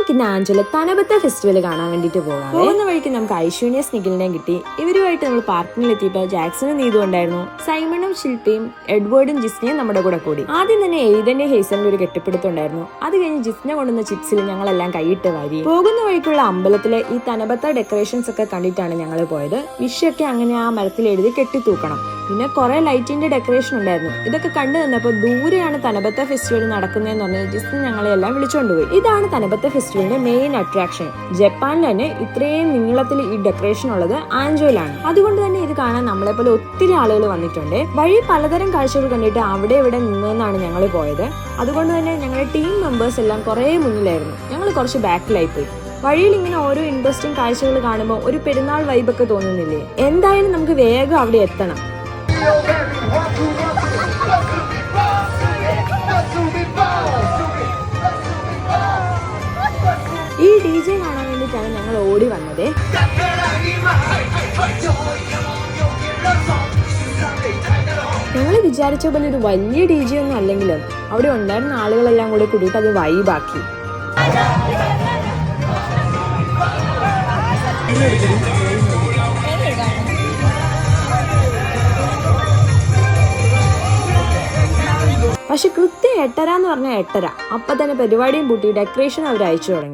നമുക്കിന്ന് Angela തനബത്ത festival കാണാൻ വേണ്ടിട്ട് പോകാം. പോകുന്ന വഴിക്ക് നമുക്ക് ഐശ്വര്യ സ്നിഖിലിനെ കിട്ടി. ഇവരുമായിട്ട് നമ്മൾ പാർക്കിങ്ങിൽ എത്തിയപ്പോൾ ജാക്സണും നീതു ഉണ്ടായിരുന്നു. സൈമണും ശില്പിയും എഡ്വേർഡും ജിസ്നയും നമ്മുടെ കൂടെ കൂടി. ആദ്യം തന്നെ എയ്തന്റെ ഹേസലിന്റെ ഒരു കെട്ടിപ്പിടുത്തം ഉണ്ടായിരുന്നു. അത് കഴിഞ്ഞ് ജിസ്ന കൊണ്ടുവന്ന ചിപ്സിൽ ഞങ്ങളെല്ലാം കൈയിട്ട് വാരി. പോകുന്ന വഴിക്കുള്ള അമ്പലത്തിലെ ഈ തനബത്ത ഡെക്കറേഷൻസ് ഒക്കെ കണ്ടിട്ടാണ് ഞങ്ങൾ പോയത്. വിഷയൊക്കെ അങ്ങനെ ആ മരത്തിൽ എഴുതി കെട്ടിത്തൂക്കണം. പിന്നെ കുറെ ലൈറ്റിന്റെ ഡെക്കറേഷൻ ഉണ്ടായിരുന്നു. ഇതൊക്കെ കണ്ടു നിന്നപ്പോൾ ദൂരെയാണ് തനബത്ത ഫെസ്റ്റിവൽ നടക്കുന്നതെന്ന് പറഞ്ഞ് ജിസ്ന ഞങ്ങളെ എല്ലാം വിളിച്ചുകൊണ്ടുപോയി. ഇതാണ് തനബത്ത ഫെസ്റ്റിവലിന്റെ മെയിൻ അട്രാക്ഷൻ. ജപ്പാനിൽ തന്നെ ഇത്രയും നീളത്തിൽ ഈ ഡെക്കറേഷൻ ഉള്ളത് ആഞ്ചോയിലാണ്. അതുകൊണ്ട് തന്നെ ഇത് കാണാൻ നമ്മളെ പോലെ ഒത്തിരി ആളുകൾ വന്നിട്ടുണ്ട്. വഴി പലതരം കാഴ്ചകൾ കണ്ടിട്ട് അവിടെ ഇവിടെ നിന്നെന്നാണ് ഞങ്ങൾ പോയത്. അതുകൊണ്ട് തന്നെ ഞങ്ങളുടെ ടീം മെമ്പേഴ്സ് എല്ലാം കുറെ മുന്നിലായിരുന്നു. ഞങ്ങൾ കുറച്ച് ബാക്കിലായി പോയി. വഴിയിൽ ഇങ്ങനെ ഓരോ ഇൻട്രസ്റ്റിംഗ് കാഴ്ചകൾ കാണുമ്പോൾ ഒരു പെരുന്നാൾ വൈബൊക്കെ തോന്നുന്നില്ലേ? എന്തായാലും നമുക്ക് വേഗം അവിടെ എത്തണം. ഈ DJ കാണാൻ വേണ്ടിയിട്ടാണ് ഞങ്ങൾ ഓടി വന്നത്. ഞങ്ങൾ വിചാരിച്ച പോലെ ഒരു വലിയ DJ ഒന്നും അല്ലെങ്കിലും അവിടെ ഉണ്ടായിരുന്ന ആളുകളെല്ലാം കൂടെ കൂടിയിട്ട് അത് വൈബാക്കി. പക്ഷെ കൃത്യം 8:30 എന്ന് പറഞ്ഞാൽ 8:30. അപ്പൊ തന്നെ പരിപാടിയും പൂട്ടി ഡെക്കറേഷൻ അവർ അയച്ചു തുടങ്ങി.